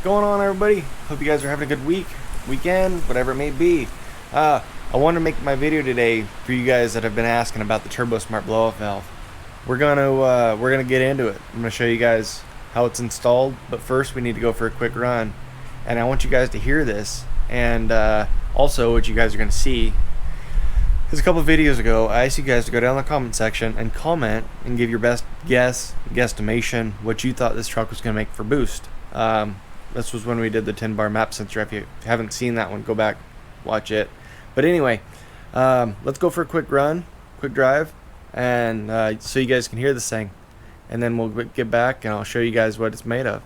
going on, everybody? Hope you guys are having a good weekend, whatever it may be. I wanted to make my video today for you guys that have been asking about the Turbo Smart blow-off valve. We're gonna get into it. I'm gonna show you guys how it's installed, but first we need to go for a quick run, and I want you guys to hear this. And also, what you guys are gonna see is a couple of videos ago, I asked you guys to go down the comment section and comment and give your best guesstimation what you thought this truck was gonna make for boost. This was when we did the 10-bar map sensor. If you haven't seen that one, go back, watch it. But anyway, let's go for a quick run, quick drive, and so you guys can hear this thing. And then we'll get back and I'll show you guys what it's made of.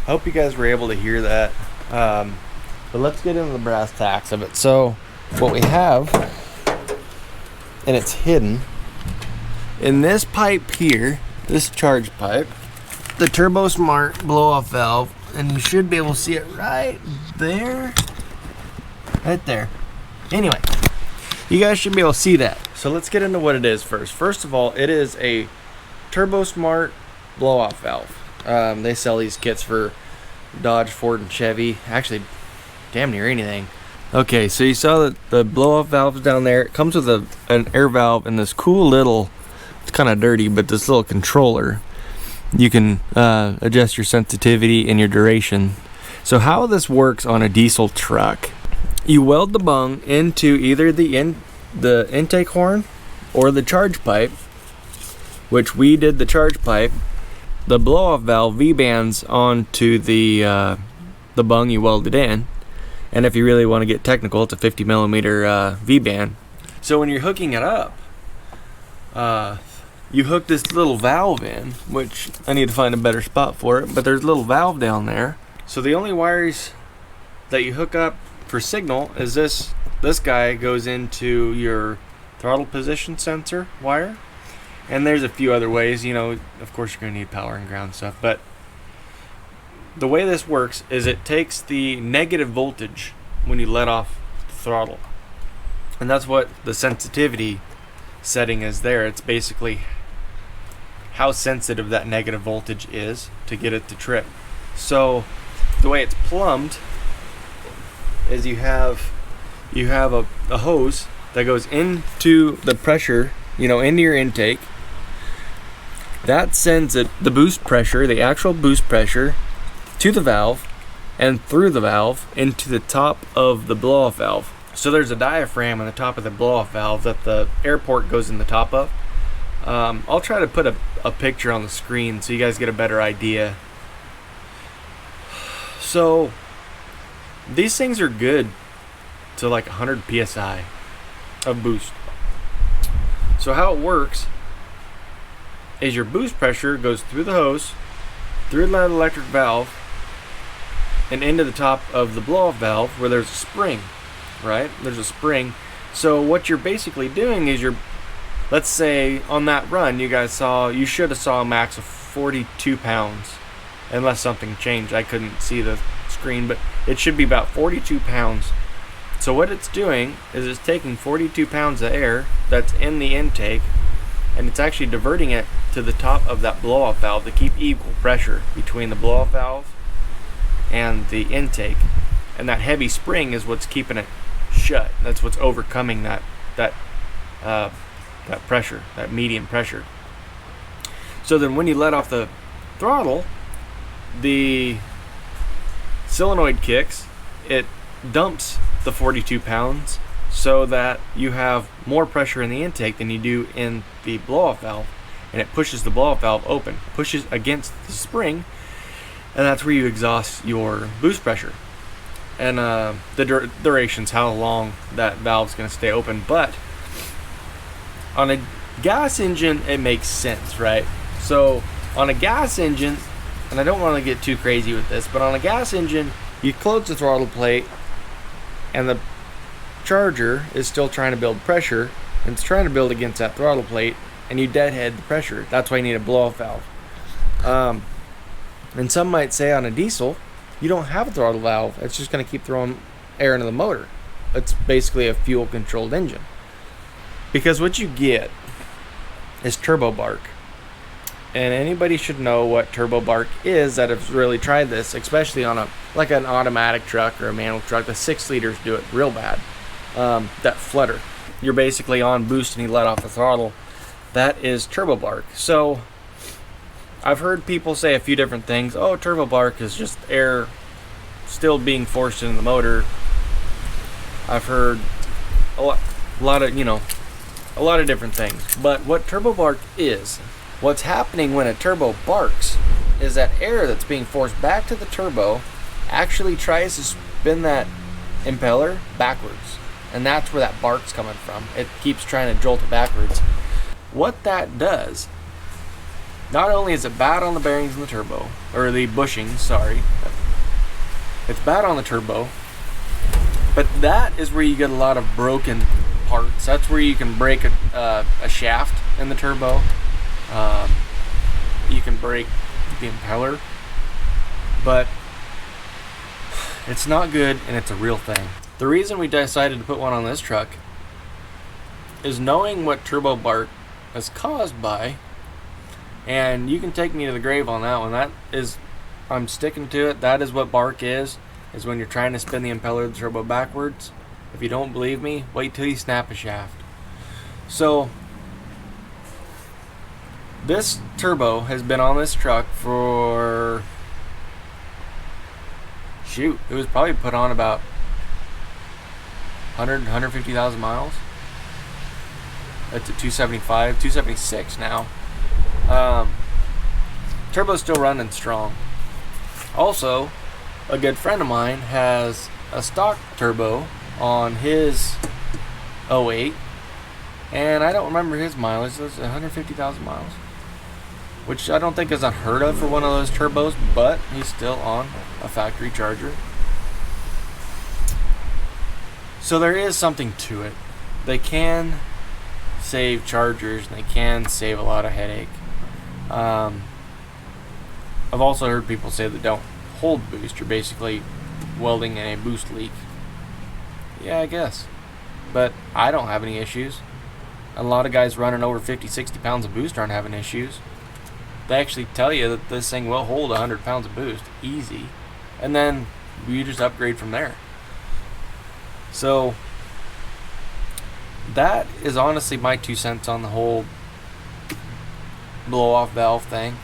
I hope you guys were able to hear that, but let's get into the brass tacks of it. So what we have, and it's hidden in this pipe here, this charge pipe, the Turbo Smart blow-off valve, and you should be able to see it right there, right there. Anyway, you guys should be able to see that. So let's get into what it is first. First of all, it is a Turbo Smart blow-off valve. They sell these kits for Dodge, Ford, and Chevy. Actually, damn near anything. Okay, so you saw that the blow-off valves down there. It comes with an air valve and this cool little, it's kind of dirty, but this little controller. You can adjust your sensitivity and your duration. So how this works on a diesel truck, you weld the bung into either the intake horn or the charge pipe, which we did the charge pipe. The blow-off valve V-bands onto the bung you welded in, and if you really want to get technical, it's a 50 millimeter V-band. So when you're hooking it up, you hook this little valve in, which I need to find a better spot for it, but there's a little valve down there. So the only wires that you hook up for signal is this guy goes into your throttle position sensor wire. And there's a few other ways, you know, of course you're going to need power and ground stuff, but the way this works is it takes the negative voltage when you let off the throttle. And that's what the sensitivity setting is there. It's basically how sensitive that negative voltage is to get it to trip. So the way it's plumbed is you have a hose that goes into the pressure, you know, into your intake. That sends the boost pressure, the actual boost pressure, to the valve and through the valve into the top of the blow-off valve. So there's a diaphragm on the top of the blow-off valve that the air port goes in the top of. I'll try to put a picture on the screen so you guys get a better idea. So these things are good to like 100 psi of boost. So how it works is your boost pressure goes through the hose, through that electric valve, and into the top of the blow-off valve where there's a spring, right? There's a spring. So what you're basically doing is let's say on that run you should have saw a max of 42 pounds, unless something changed. I couldn't see the screen, but it should be about 42 pounds. So what it's doing is it's taking 42 pounds of air that's in the intake, and it's actually diverting it to the top of that blow-off valve to keep equal pressure between the blow-off valve and the intake. And that heavy spring is what's keeping it shut. That's what's overcoming that that that pressure, that medium pressure. So then when you let off the throttle, the solenoid kicks, it dumps the 42 pounds so that you have more pressure in the intake than you do in the blow-off valve, and it pushes the blow-off valve open, pushes against the spring, and that's where you exhaust your boost pressure. And the duration's how long that valve's going to stay open. But on a gas engine, it makes sense, right? So on a gas engine, and I don't want to get too crazy with this, but on a gas engine, you close the throttle plate, and the charger is still trying to build pressure, and it's trying to build against that throttle plate, and you deadhead the pressure. That's why you need a blow-off valve. And some might say on a diesel, you don't have a throttle valve. It's just going to keep throwing air into the motor. It's basically a fuel-controlled engine. Because what you get is turbo bark. And anybody should know what turbo bark is that have really tried this, especially on like an automatic truck or a manual truck. The 6-liters do it real bad. That flutter. You're basically on boost and you let off the throttle. That is turbo bark. So I've heard people say a few different things. Oh, turbo bark is just air still being forced into the motor. I've heard a lot of different things. But what turbo bark is, what's happening when a turbo barks is that air that's being forced back to the turbo actually tries to spin that impeller backwards. And that's where that bark's coming from. It keeps trying to jolt it backwards. What that does, not only is it bad on the bearings in the turbo, or the bushings, sorry. It's bad on the turbo, but that is where you get a lot of broken parts. That's where you can break a shaft in the turbo. You can break the impeller, but it's not good, and it's a real thing. The reason we decided to put one on this truck is knowing what turbo bark is caused by. And you can take me to the grave on that one. That is, I'm sticking to it. That is what bark is when you're trying to spin the impeller of the turbo backwards. If you don't believe me, wait till you snap a shaft. So this turbo has been on this truck for, it was probably put on about 150,000 miles. It's at 275, 276 now. Turbo's still running strong. Also, a good friend of mine has a stock turbo on his 08, and I don't remember his mileage. It's 150,000 miles, which I don't think is unheard of for one of those turbos, but he's still on a factory charger. So there is something to it. They can save chargers, and they can save a lot of headache. I've also heard people say that don't hold boost. You're basically welding in a boost leak. Yeah, I guess. But I don't have any issues. A lot of guys running over 50, 60 pounds of boost aren't having issues. They actually tell you that this thing will hold 100 pounds of boost. Easy. And then you just upgrade from there. So that is honestly my 2 cents on the whole blow-off valve thing.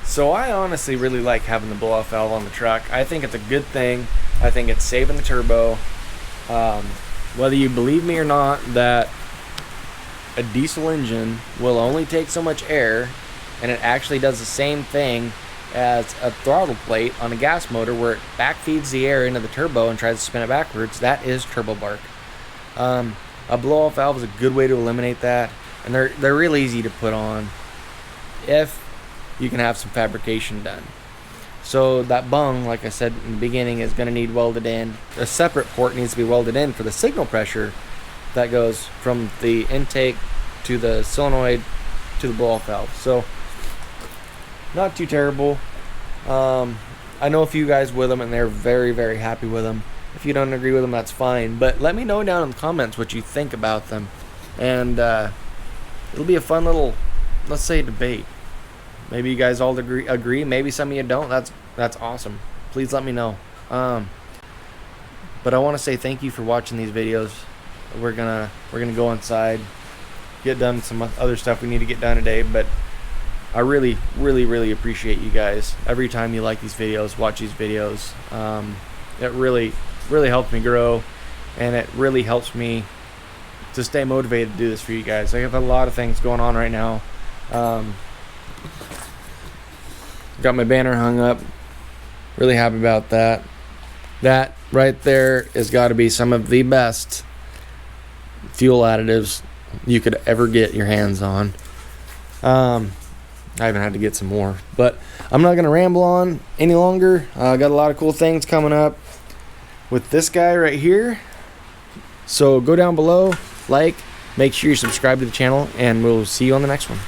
So I honestly really like having the blow-off valve on the truck. I think it's a good thing. I think it's saving the turbo. Whether you believe me or not that a diesel engine will only take so much air, and it actually does the same thing as a throttle plate on a gas motor where it backfeeds the air into the turbo and tries to spin it backwards, that is turbo bark. A blow-off valve is a good way to eliminate that, and they're real easy to put on if you can have some fabrication done. So that bung, like I said in the beginning, is going to need welded in. A separate port needs to be welded in for the signal pressure that goes from the intake to the solenoid to the blow-off valve. So not too terrible. I know a few guys with them, and they're very, very happy with them. If you don't agree with them, that's fine. But let me know down in the comments what you think about them. And it'll be a fun little, let's say, debate. Maybe you guys all agree. Maybe some of you don't. That's awesome. Please let me know. But I want to say thank you for watching these videos. we're gonna go inside, get done some other stuff we need to get done today. But I really appreciate you guys. Every time you like these videos, watch these videos, it really helps me grow, and it really helps me to stay motivated to do this for you guys. I have a lot of things going on right now. Got my banner hung up. Really happy about that. That right there has got to be some of the best fuel additives you could ever get your hands on. I haven't had to get some more, but I'm not going to ramble on any longer. Got a lot of cool things coming up with this guy right here. So go down below, like, make sure you subscribe to the channel, and we'll see you on the next one.